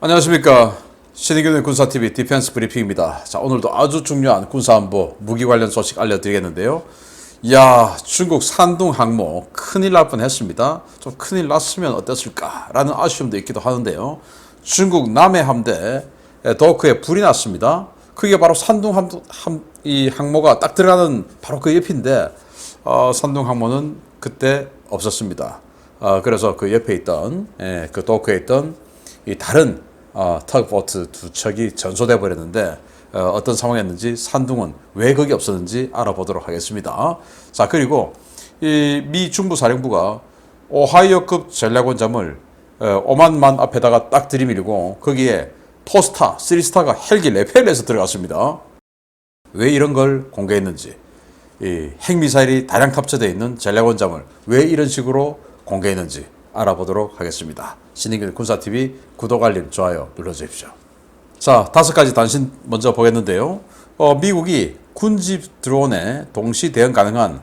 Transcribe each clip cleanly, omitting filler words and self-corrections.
안녕하십니까. 신의균의 군사TV 디펜스 브리핑입니다. 자, 오늘도 아주 중요한 군사안보 무기 관련 소식 알려드리겠는데요. 이야, 중국 산둥 항모 큰일 날 뻔했습니다. 좀 큰일 났으면 어땠을까라는 아쉬움도 있기도 하는데요. 중국 남해 함대 도크에 불이 났습니다. 그게 바로 산둥 이 항모가 딱 들어가는 바로 그 옆인데 산둥 항모는 그때 없었습니다. 그래서 그 옆에 있던 그 도크에 있던 이 다른 턱보트 두 척이 전소돼 버렸는데 어떤 상황이었는지 산둥은 왜 거기 없었는지 알아보도록 하겠습니다. 자, 그리고 이 미 중부 사령부가 오하이오급 전략원잠을 오만만 앞에다가 딱 들이밀고 거기에 포스타, 3스타가 헬기 레펠에서 들어갔습니다. 왜 이런 걸 공개했는지, 이 핵미사일이 다량 탑재되어 있는 전략원잠을 왜 이런 식으로 공개했는지 알아보도록 하겠습니다. 신인균 군사TV 구독, 알림, 좋아요 눌러주십시오. 자, 5가지 단신 먼저 보겠는데요. 미국이 군집 드론에 동시 대응 가능한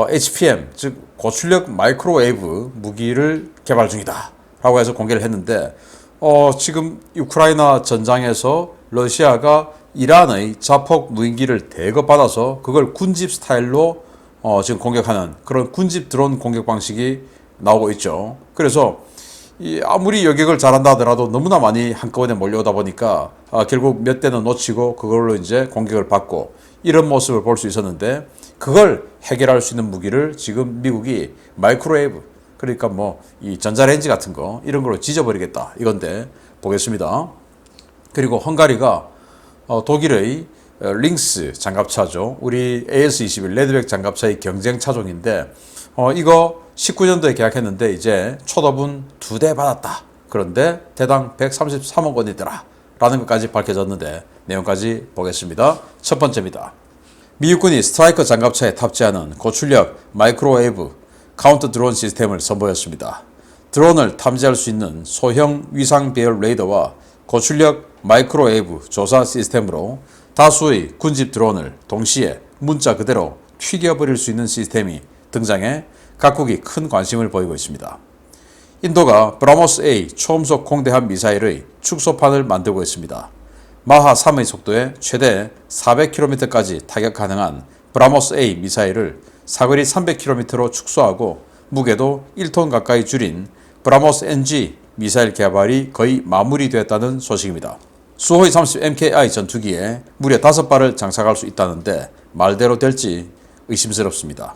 HPM, 즉 고출력 마이크로웨이브 무기를 개발 중이다 라고 해서 공개를 했는데 지금 우크라이나 전장에서 러시아가 이란의 자폭 무인기를 대거받아서 그걸 군집 스타일로 지금 공격하는 그런 군집 드론 공격 방식이 나오고 있죠. 그래서 아무리 여격을 잘한다 하더라도 너무나 많이 한꺼번에 몰려오다 보니까 결국 몇 대는 놓치고 그걸로 이제 공격을 받고 이런 모습을 볼 수 있었는데, 그걸 해결할 수 있는 무기를 지금 미국이 마이크로웨이브, 그러니까 뭐 이 전자레인지 같은 거 이런 걸로 지져버리겠다 이건데 보겠습니다. 그리고 헝가리가 독일의 링스 장갑차죠. 우리 AS-21 레드백 장갑차의 경쟁 차종인데 이거 19년도에 계약했는데 이제 초도분 2대 받았다. 그런데 대당 133억 원이더라 라는 것까지 밝혀졌는데 내용까지 보겠습니다. 첫 번째입니다. 미 육군이 스트라이커 장갑차에 탑재하는 고출력 마이크로웨이브 카운터 드론 시스템을 선보였습니다. 드론을 탐지할 수 있는 소형 위상 배열 레이더와 고출력 마이크로웨이브 조사 시스템으로 다수의 군집 드론을 동시에 문자 그대로 튀겨버릴 수 있는 시스템이 등장해 각국이 큰 관심을 보이고 있습니다. 인도가 브라모스-A 초음속 공대함 미사일의 축소판을 만들고 있습니다. 마하 3의 속도에 최대 400km까지 타격 가능한 브라모스-A 미사일을 사거리 300km로 축소하고 무게도 1톤 가까이 줄인 브라모스-NG 미사일 개발이 거의 마무리되었다는 소식입니다. 수호이 30 MKI 전투기에 무려 5발을 장착할 수 있다는데 말대로 될지 의심스럽습니다.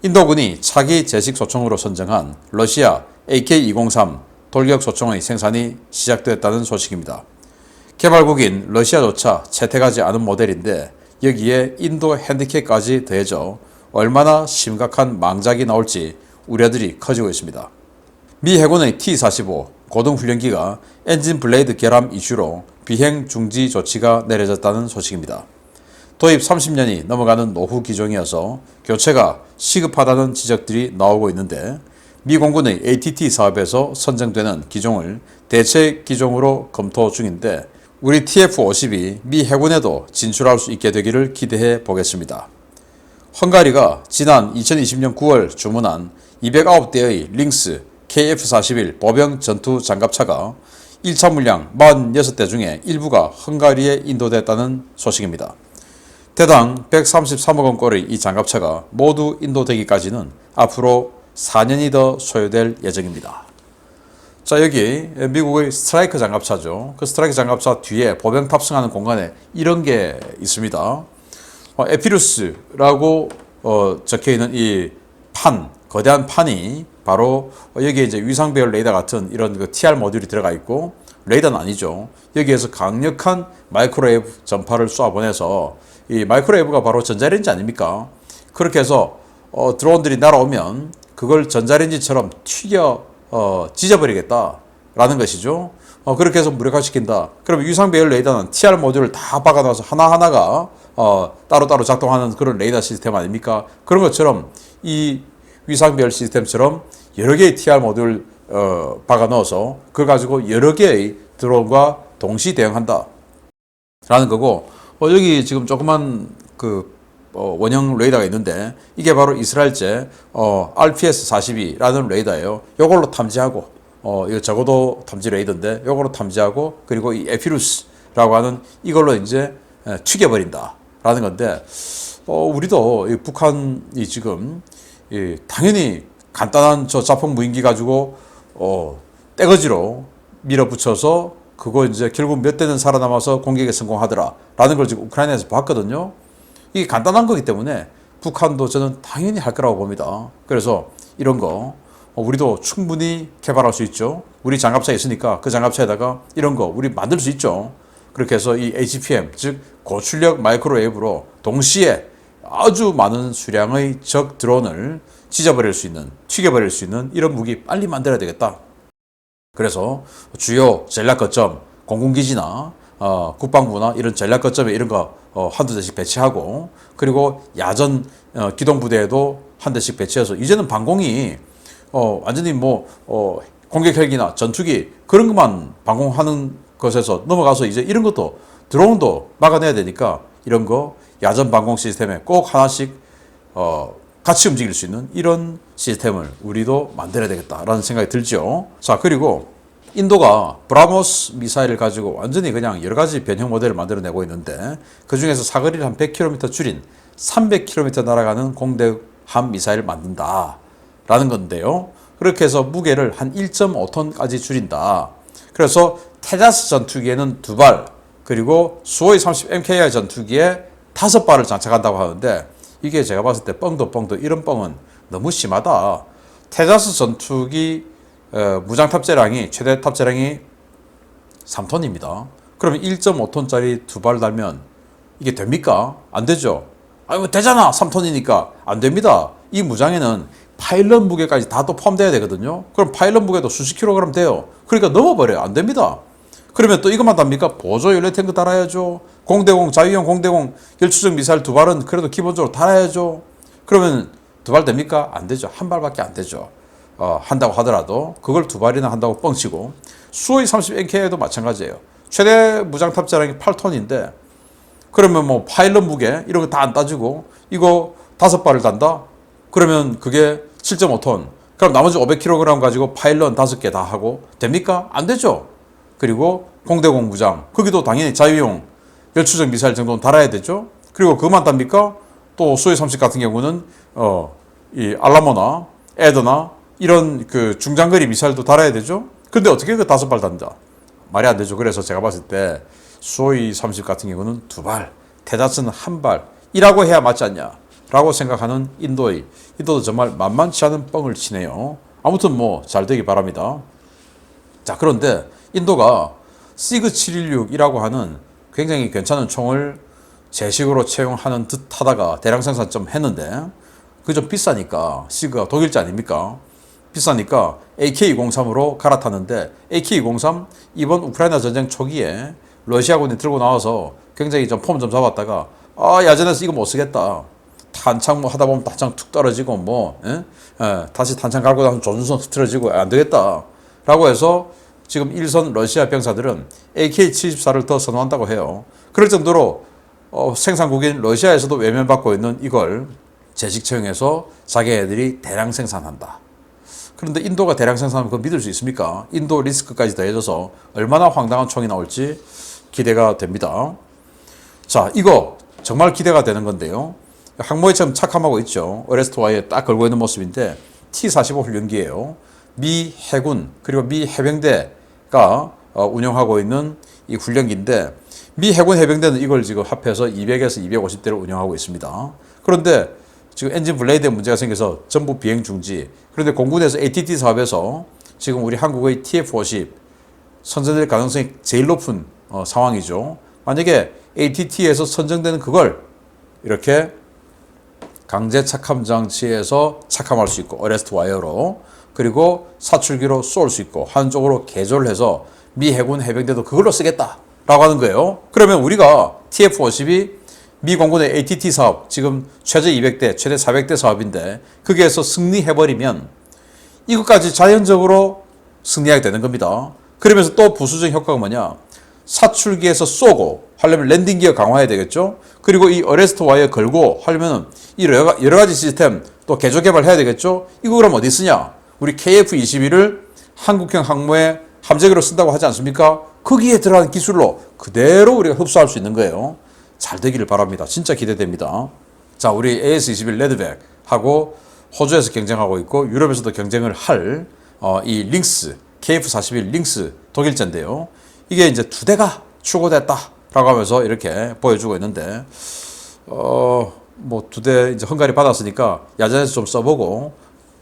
인도군이 차기 제식 소총으로 선정한 러시아 AK-203 돌격 소총의 생산이 시작되었다는 소식입니다. 개발국인 러시아조차 채택하지 않은 모델인데 여기에 인도 핸디캡까지 더해져 얼마나 심각한 망작이 나올지 우려들이 커지고 있습니다. 미 해군의 T-45 고등훈련기가 엔진 블레이드 결함 이슈로 비행 중지 조치가 내려졌다는 소식입니다. 도입 30년이 넘어가는 노후 기종이어서 교체가 시급하다는 지적들이 나오고 있는데, 미 공군의 ATT 사업에서 선정되는 기종을 대체 기종으로 검토 중인데 우리 TF-50이 미 해군에도 진출할 수 있게 되기를 기대해 보겠습니다. 헝가리가 지난 2020년 9월 주문한 209대의 링스 KF-41 보병 전투 장갑차가 1차 물량 46대 중에 일부가 헝가리에 인도됐다는 소식입니다. 대당 133억 원꼴의 이 장갑차가 모두 인도되기까지는 앞으로 4년이 더 소요될 예정입니다. 자, 여기 미국의 스트라이커 장갑차죠. 그 스트라이커 장갑차 뒤에 보병 탑승하는 공간에 이런 게 있습니다. 에피루스라고 적혀있는 이 판, 거대한 판이 바로 여기에 이제 위상 배열 레이더 같은 이런 그 TR 모듈이 들어가 있고, 레이더는 아니죠. 여기에서 강력한 마이크로웨이브 전파를 쏘아보내서, 이 마이크로웨이브가 바로 전자레인지 아닙니까? 그렇게 해서 드론들이 날아오면 그걸 전자레인지처럼 튀겨 지져버리겠다라는 것이죠. 그렇게 해서 무력화시킨다. 그러면 위상 배열 레이더는 TR 모듈을 다 박아놔서 하나하나가 따로따로 작동하는 그런 레이더 시스템 아닙니까? 그런 것처럼 이 위상 배열 시스템처럼 여러 개의 TR 모듈 박아 넣어서 그걸 가지고 여러 개의 드론과 동시 대응한다 라는 거고, 여기 지금 조그만 그 원형 레이더가 있는데 이게 바로 이스라엘제 RPS-42라는 레이더예요. 이걸로 탐지하고 이거 적어도 탐지 레이더인데 요거로 탐지하고 그리고 이 에피루스라고 하는 이걸로 이제 튀겨버린다라는 건데 우리도 이 북한이 지금 당연히 간단한 저 자폭 무인기 가지고 떼거지로 밀어붙여서 그거 이제 결국 몇 대는 살아남아서 공격에 성공하더라라는 걸 지금 우크라이나에서 봤거든요. 이게 간단한 거기 때문에 북한도 저는 당연히 할 거라고 봅니다. 그래서 이런 거 우리도 충분히 개발할 수 있죠. 우리 장갑차에 있으니까 그 장갑차에다가 이런 거 우리 만들 수 있죠. 그렇게 해서 이 HPM 즉 고출력 마이크로웨이브로 동시에 아주 많은 수량의 적 드론을 찢어버릴 수 있는, 튀겨버릴 수 있는 이런 무기 빨리 만들어야 되겠다. 그래서 주요 전략 거점, 공군기지나 국방부나 이런 전략 거점에 이런 거 한두 대씩 배치하고 그리고 야전 기동부대에도 한 대씩 배치해서 이제는 방공이 완전히 공격 헬기나 전투기 그런 것만 방공하는 것에서 넘어가서 이제 이런 것도 드론도 막아내야 되니까 이런 거 야전 방공 시스템에 꼭 하나씩 같이 움직일 수 있는 이런 시스템을 우리도 만들어야 되겠다라는 생각이 들죠. 자, 그리고 인도가 브라모스 미사일을 가지고 완전히 그냥 여러 가지 변형 모델을 만들어내고 있는데 그 중에서 사거리를 한 100km 줄인 300km 날아가는 공대함 미사일을 만든다라는 건데요. 그렇게 해서 무게를 한 1.5톤까지 줄인다. 그래서 테자스 전투기에는 2발 그리고 수호이 30 MKI 전투기에 5발을 장착한다고 하는데 이게 제가 봤을 때 뻥도 이런 뻥은 너무 심하다. 테자스 전투기 무장 탑재량이 최대 탑재량이 3톤입니다. 그러면 1.5톤짜리 2발 달면 이게 됩니까? 안 되죠. 아니 되잖아. 3톤이니까 안 됩니다. 이 무장에는 파일럿 무게까지 다 또 포함돼야 되거든요. 그럼 파일럿 무게도 수십 킬로그램 돼요. 그러니까 넘어버려요. 안 됩니다. 그러면 또 이것만 답니까? 보조 연료 탱크 달아야죠. 공대공, 자유형 공대공 열추적 미사일 2발은 그래도 기본적으로 달아야죠. 그러면 2발 됩니까? 안 되죠. 한 발밖에 안 되죠. 한다고 하더라도 그걸 2발이나 한다고 뻥치고 수호이 30 NK에도 마찬가지예요. 최대 무장 탑재량이 8톤인데 그러면 파일럿 무게 이런 거 다 안 따지고 이거 5발을 단다? 그러면 그게 7.5톤. 그럼 나머지 500kg 가지고 파일럿 5개 다 하고 됩니까? 안 되죠. 그리고 공대공 무장 거기도 당연히 자유용 열추적 미사일 정도는 달아야 되죠. 그리고 그것만 답니까? 또 수호이 30 같은 경우는 이 알라모나 에더나 이런 그 중장거리 미사일도 달아야 되죠. 근데 어떻게 그 5발 단다? 말이 안 되죠. 그래서 제가 봤을 때 수호이 30 같은 경우는 2발, 테자스는 1발이라고 해야 맞지 않냐 라고 생각하는 인도도 정말 만만치 않은 뻥을 치네요. 아무튼 잘 되기 바랍니다. 자, 그런데 인도가 시그716이라고 하는 굉장히 괜찮은 총을 제식으로 채용하는 듯 하다가 대량 생산 좀 했는데 그게 좀 비싸니까 시그가 독일제 아닙니까? 비싸니까 AK-203으로 갈아탔는데 AK-203 이번 우크라이나 전쟁 초기에 러시아군이 들고 나와서 굉장히 좀 폼 좀 잡았다가 야전에서 이거 못 쓰겠다. 탄창 하다 보면 탄창 툭 떨어지고 다시 탄창 갈고 나면 조준선 흐트러지고 안 되겠다. 라고 해서 지금 일선 러시아 병사들은 AK-74를 더 선호한다고 해요. 그럴 정도로 생산국인 러시아에서도 외면받고 있는 이걸 제식 채용해서 자기네들이 대량 생산한다. 그런데 인도가 대량 생산하면 그거 믿을 수 있습니까? 인도 리스크까지 더해져서 얼마나 황당한 총이 나올지 기대가 됩니다. 자, 이거 정말 기대가 되는 건데요. 항모에 지금 착함하고 있죠. 어레스트 와이에 딱 걸고 있는 모습인데 T-45 훈련기예요. 미 해군 그리고 미 해병대가 운영하고 있는 이 훈련기인데 미 해군 해병대는 이걸 지금 합해서 200에서 250대를 운영하고 있습니다. 그런데 지금 엔진 블레이드에 문제가 생겨서 전부 비행 중지. 그런데 공군에서 ATT 사업에서 지금 우리 한국의 TF-50 선정될 가능성이 제일 높은 상황이죠. 만약에 ATT에서 선정되는 그걸 이렇게 강제 착함 장치에서 착함할 수 있고 어레스트 와이어로 그리고 사출기로 쏠 수 있고 한쪽으로 개조를 해서 미 해군 해병대도 그걸로 쓰겠다라고 하는 거예요. 그러면 우리가 TF-50이 미 공군의 ATT 사업 지금 최저 200대 최대 400대 사업인데 거기에서 승리해버리면 이것까지 자연적으로 승리하게 되는 겁니다. 그러면서 또 부수적 효과가 뭐냐, 사출기에서 쏘고 하려면 랜딩 기어 강화해야 되겠죠. 그리고 이 어레스트 와이어 걸고 하려면 이 여러 가지 시스템 또 개조 개발해야 되겠죠. 이거 그럼 어디 쓰냐, 우리 KF-21을 한국형 항모에 함재기로 쓴다고 하지 않습니까? 거기에 들어간 기술로 그대로 우리가 흡수할 수 있는 거예요. 잘 되기를 바랍니다. 진짜 기대됩니다. 자, 우리 AS-21 레드백하고 호주에서 경쟁하고 있고 유럽에서도 경쟁을 할 이 링스, KF-41 링스 독일제인데요. 이게 이제 2대가 출고됐다라고 하면서 이렇게 보여주고 있는데, 뭐 2대 이제 헝가리 받았으니까 야전에서 좀 써보고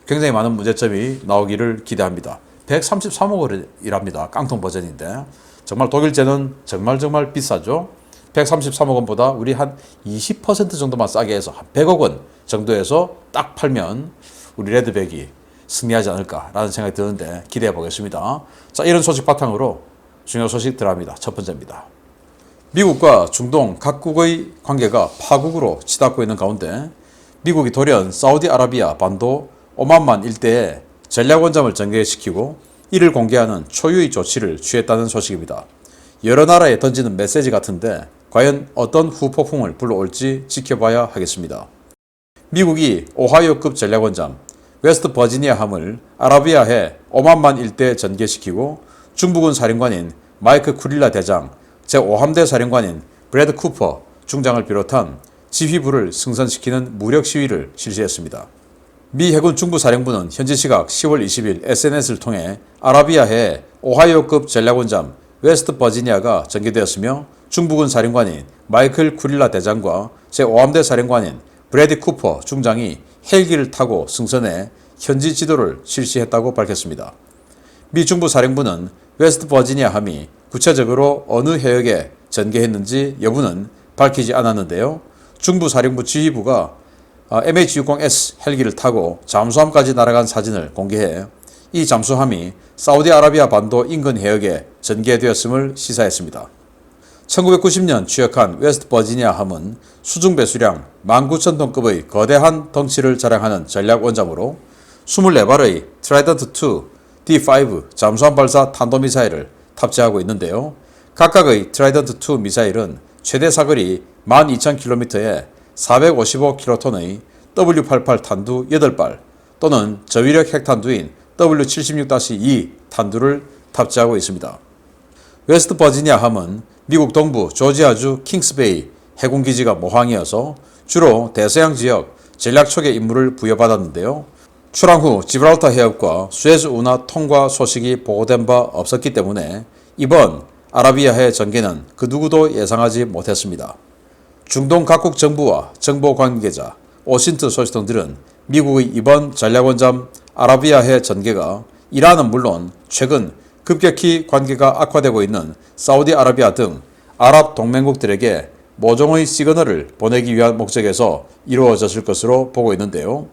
굉장히 많은 문제점이 나오기를 기대합니다. 133억 원이랍니다. 깡통 버전인데 정말 독일제는 정말 비싸죠. 133억 원보다 우리 한 20% 정도만 싸게 해서 한 100억 원 정도에서 딱 팔면 우리 레드백이 승리하지 않을까라는 생각이 드는데 기대해 보겠습니다. 자, 이런 소식 바탕으로 중요한 소식 들어갑니다. 첫 번째입니다. 미국과 중동 각국의 관계가 파국으로 치닫고 있는 가운데 미국이 돌연 사우디아라비아 반도 오만만 일대에 전략원잠을 전개시키고 이를 공개하는 초유의 조치를 취했다는 소식입니다. 여러 나라에 던지는 메시지 같은데 과연 어떤 후폭풍을 불러올지 지켜봐야 하겠습니다. 미국이 오하이오급 전략원잠 웨스트 버지니아함을 아라비아해 오만만 일대에 전개시키고 중부군 사령관인 마이크 쿠릴라 대장, 제5함대 사령관인 브래드 쿠퍼 중장을 비롯한 지휘부를 승선시키는 무력 시위를 실시했습니다. 미 해군 중부사령부는 현지 시각 10월 20일 SNS를 통해 아라비아해 오하이오급 전략원잠 웨스트 버지니아가 전개되었으며 중부군 사령관인 마이클 쿠릴라 대장과 제5함대 사령관인 브래디 쿠퍼 중장이 헬기를 타고 승선해 현지 지도를 실시했다고 밝혔습니다. 미 중부 사령부는 웨스트 버지니아함이 구체적으로 어느 해역에 전개했는지 여부는 밝히지 않았는데요. 중부 사령부 지휘부가 MH-60S 헬기를 타고 잠수함까지 날아간 사진을 공개해 이 잠수함이 사우디아라비아 반도 인근 해역에 전개되었음을 시사했습니다. 1990년 취역한 웨스트 버지니아함은 수중 배수량 19,000톤급의 거대한 덩치를 자랑하는 전략 원잠으로 24발의 트라이던트2 D5 잠수함 발사 탄도미사일을 탑재하고 있는데요. 각각의 트라이던트2 미사일은 최대 사거리 12,000km에 455킬로톤의 W88 탄두 8발 또는 저위력 핵탄두인 W76-2 탄두를 탑재하고 있습니다. 웨스트 버지니아함은 미국 동부 조지아주 킹스베이 해군기지가 모항이어서 주로 대서양 지역 전략초계 임무를 부여받았는데요. 출항 후 지브랄타 해협과 수에즈 운하 통과 소식이 보고된 바 없었기 때문에 이번 아라비아해 전개는 그 누구도 예상하지 못했습니다. 중동 각국 정부와 정보 관계자, 오신트 소식통들은 미국의 이번 전략원잠 아라비아해 전개가 이란은 물론 최근 급격히 관계가 악화되고 있는 사우디아라비아 등 아랍 동맹국들에게 모종의 시그널을 보내기 위한 목적에서 이루어졌을 것으로 보고 있는데요.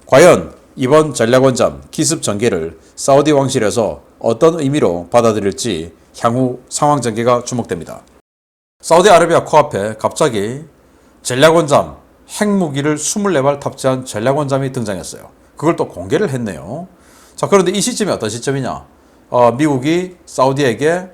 과연 이번 전략원잠 기습 전개를 사우디 왕실에서 어떤 의미로 받아들일지 향후 상황 전개가 주목됩니다. 사우디아라비아 코앞에 갑자기 전략원잠 핵무기를 24발 탑재한 전략원잠이 등장했어요. 그걸 또 공개를 했네요. 자, 그런데 이 시점이 어떤 시점이냐? 미국이 사우디에게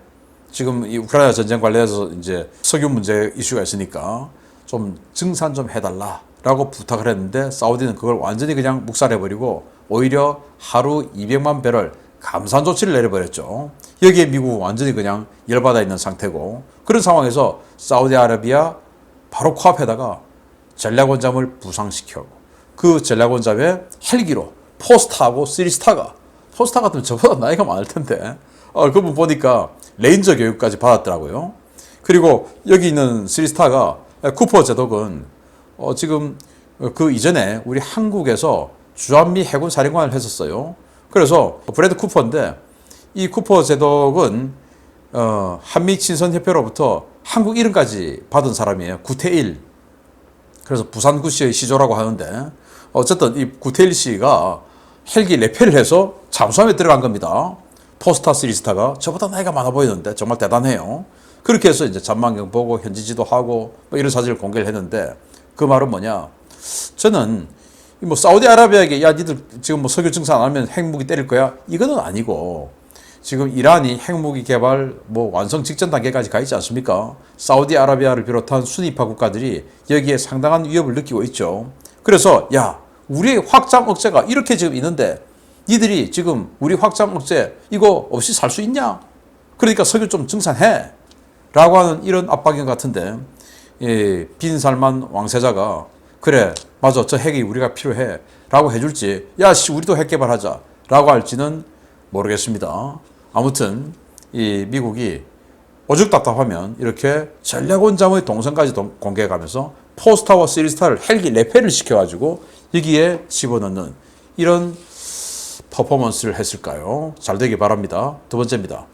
지금 이 우크라이나 전쟁 관련해서 이제 석유 문제 이슈가 있으니까 좀 증산 좀 해달라라고 부탁을 했는데 사우디는 그걸 완전히 그냥 묵살해버리고 오히려 하루 200만 배럴 감산 조치를 내려버렸죠. 여기에 미국은 완전히 그냥 열받아 있는 상태고 그런 상황에서 사우디아라비아 바로 코앞에다가 전략원잠을 부상시켜 그 전략원잠에 헬기로 포스타하고 쓰리스타가 포스타 같으면 저보다 나이가 많을 텐데 그분 보니까 레인저 교육까지 받았더라고요. 그리고 여기 있는 쓰리스타가 쿠퍼 제독은 지금 그 이전에 우리 한국에서 주한미 해군 사령관을 했었어요. 그래서 브래드 쿠퍼인데 이 쿠퍼 제독은 한미 친선협회로부터 한국 이름까지 받은 사람이에요. 구태일. 그래서 부산구시의 시조라고 하는데 어쨌든 이 구태일 씨가 헬기 레페를 해서 잠수함에 들어간 겁니다. 포스타 쓰리스타가 저보다 나이가 많아 보이는데 정말 대단해요. 그렇게 해서 이제 전망경 보고 현지 지도하고 뭐 이런 사진을 공개를 했는데 그 말은 뭐냐? 저는 뭐 사우디아라비아에게 야 니들 지금 뭐 석유 증산 안 하면 핵무기 때릴 거야? 이거는 아니고 지금 이란이 핵무기 개발 뭐 완성 직전 단계까지 가 있지 않습니까? 사우디아라비아를 비롯한 순위파 국가들이 여기에 상당한 위협을 느끼고 있죠. 그래서 야 우리의 확장 억제가 이렇게 지금 있는데 니들이 지금 우리 확장 억제 이거 없이 살 수 있냐? 그러니까 석유 좀 증산해 라고 하는 이런 압박인 것 같은데, 빈살만 왕세자가 그래 맞아 저 핵이 우리가 필요해 라고 해줄지, 야씨 우리도 핵 개발하자 라고 할지는 모르겠습니다. 아무튼 이 미국이 오죽 답답하면 이렇게 전략원잠의 동선까지 공개해가면서 포스타와 시리스타를 헬기 레페를 시켜가지고 여기에 집어넣는 이런 퍼포먼스를 했을까요? 잘 되기 바랍니다. 두 번째입니다.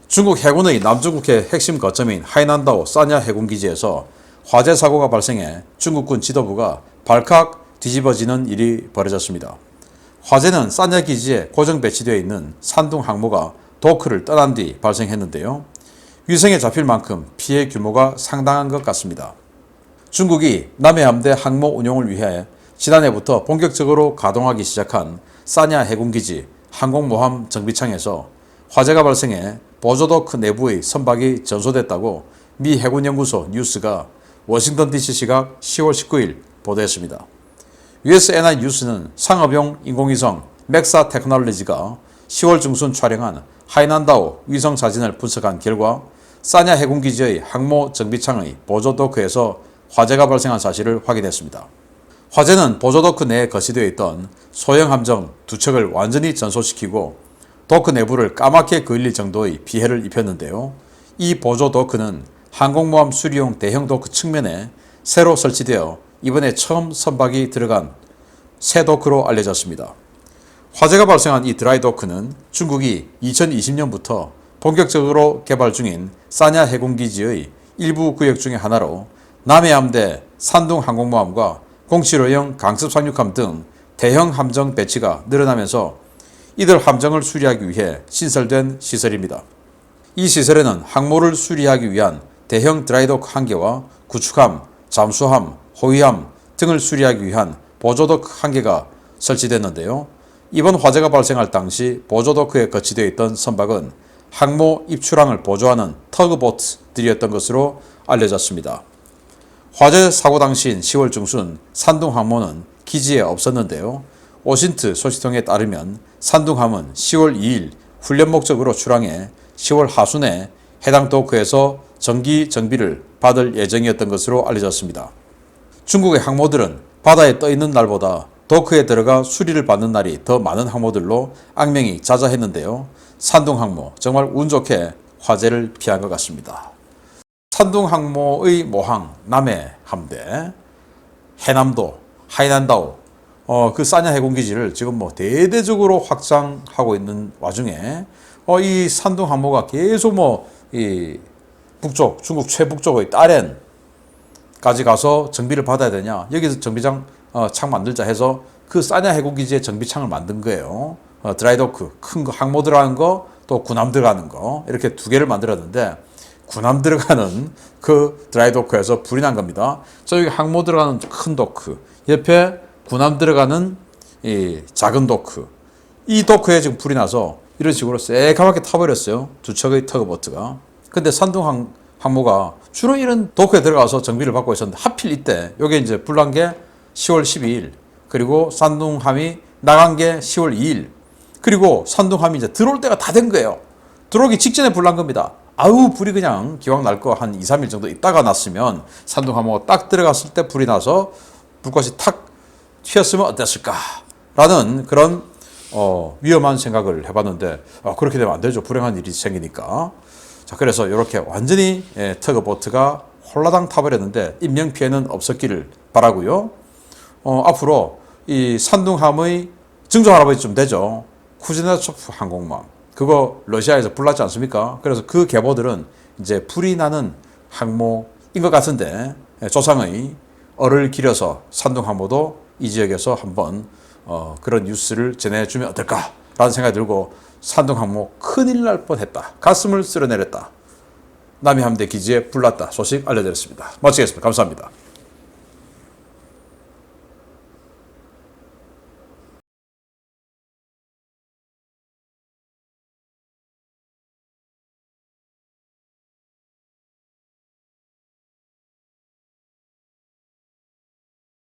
중국 해군의 남중국해 핵심 거점인 하이난다오 사냐 해군기지에서 화재 사고가 발생해 중국군 지도부가 발칵 뒤집어지는 일이 벌어졌습니다. 화재는 사냐 기지에 고정 배치되어 있는 산둥 항모가 도크를 떠난 뒤 발생했는데요. 위성에 잡힐 만큼 피해 규모가 상당한 것 같습니다. 중국이 남해함대 항모 운용을 위해 지난해부터 본격적으로 가동하기 시작한 사냐 해군기지 항공모함 정비창에서 화재가 발생해 보조도크 내부의 선박이 전소됐다고 미 해군연구소 뉴스가 워싱턴 DC 시각 10월 19일 보도했습니다. USNI 뉴스는 상업용 인공위성 맥사 테크놀로지가 10월 중순 촬영한 하이난다오 위성 사진을 분석한 결과 사냐 해군기지의 항모 정비창의 보조도크에서 화재가 발생한 사실을 확인했습니다. 화재는 보조도크 내에 거치되어 있던 소형 함정 2척을 완전히 전소시키고 도크 내부를 까맣게 그을릴 정도의 피해를 입혔는데요. 이 보조도크는 항공모함 수리용 대형 도크 측면에 새로 설치되어 이번에 처음 선박이 들어간 새 도크로 알려졌습니다. 화재가 발생한 이 드라이 도크는 중국이 2020년부터 본격적으로 개발 중인 사냐 해군기지의 일부 구역 중의 하나로 남해함대 산둥 항공모함과 075형 강습 상륙함 등 대형 함정 배치가 늘어나면서 이들 함정을 수리하기 위해 신설된 시설입니다. 이 시설에는 항모를 수리하기 위한 대형 드라이도크 1개와 구축함, 잠수함, 호위함 등을 수리하기 위한 보조도크 1개가 설치됐는데요. 이번 화재가 발생할 당시 보조도크에 거치되어 있던 선박은 항모 입출항을 보조하는 터그보트들이었던 것으로 알려졌습니다. 화재 사고 당시인 10월 중순 산둥 항모는 기지에 없었는데요. 오신트 소식통에 따르면 산둥함은 10월 2일 훈련 목적으로 출항해 10월 하순에 해당 도크에서 정기 정비를 받을 예정이었던 것으로 알려졌습니다. 중국의 항모들은 바다에 떠 있는 날보다 도크에 들어가 수리를 받는 날이 더 많은 항모들로 악명이 자자했는데요. 산둥 항모 정말 운 좋게 화재를 피한 것 같습니다. 산둥 항모의 모항 남해 함대, 해남도, 하이난다오 그 사냐 해군기지를 지금 뭐 대대적으로 확장하고 있는 와중에 이 산둥 항모가 계속 이 북쪽 중국 최북쪽의 따렌까지 가서 정비를 받아야 되냐, 여기서 정비장 창 만들자 해서 그 사냐 해군기지의 정비창을 만든 거예요. 드라이도크 큰 거 항모 들어가는 거 또 군함 들어가는 거 이렇게 두 개를 만들었는데 군함 들어가는 그 드라이도크에서 불이 난 겁니다. 저기 항모 들어가는 큰 도크 옆에 군함 들어가는 이 작은 도크, 이 도크에 지금 불이 나서 이런 식으로 새까맣게 타버렸어요. 두 척의 터그보트가. 근데 산둥 항모가 주로 이런 도크에 들어가서 정비를 받고 있었는데 하필 이때 요게 이제 불난 게 10월 12일 그리고 산둥함이 나간 게 10월 2일 그리고 산둥함이 이제 들어올 때가 다 된 거예요. 들어오기 직전에 불난 겁니다. 아우 불이 그냥 기왕 날 거 한 2, 3일 정도 있다가 났으면 산둥함모가 딱 들어갔을 때 불이 나서 불꽃이 탁 튀었으면 어땠을까 라는 그런 위험한 생각을 해봤는데 그렇게 되면 안 되죠. 불행한 일이 생기니까. 자, 그래서 이렇게 완전히 터그보트가 홀라당 타버렸는데 인명피해는 없었기를 바라고요. 앞으로 이 산둥함의 증조할아버지쯤 되죠. 쿠즈네초프 항공모함 그거 러시아에서 불났지 않습니까? 그래서 그 계보들은 이제 불이 나는 항모인 것 같은데 조상의 얼을 기려서 산둥 항모도 이 지역에서 한번 그런 뉴스를 전해주면 어떨까라는 생각이 들고 산둥 항모 큰일 날 뻔했다. 가슴을 쓸어내렸다. 남해함대 기지에 불났다. 소식 알려드렸습니다. 마치겠습니다. 감사합니다.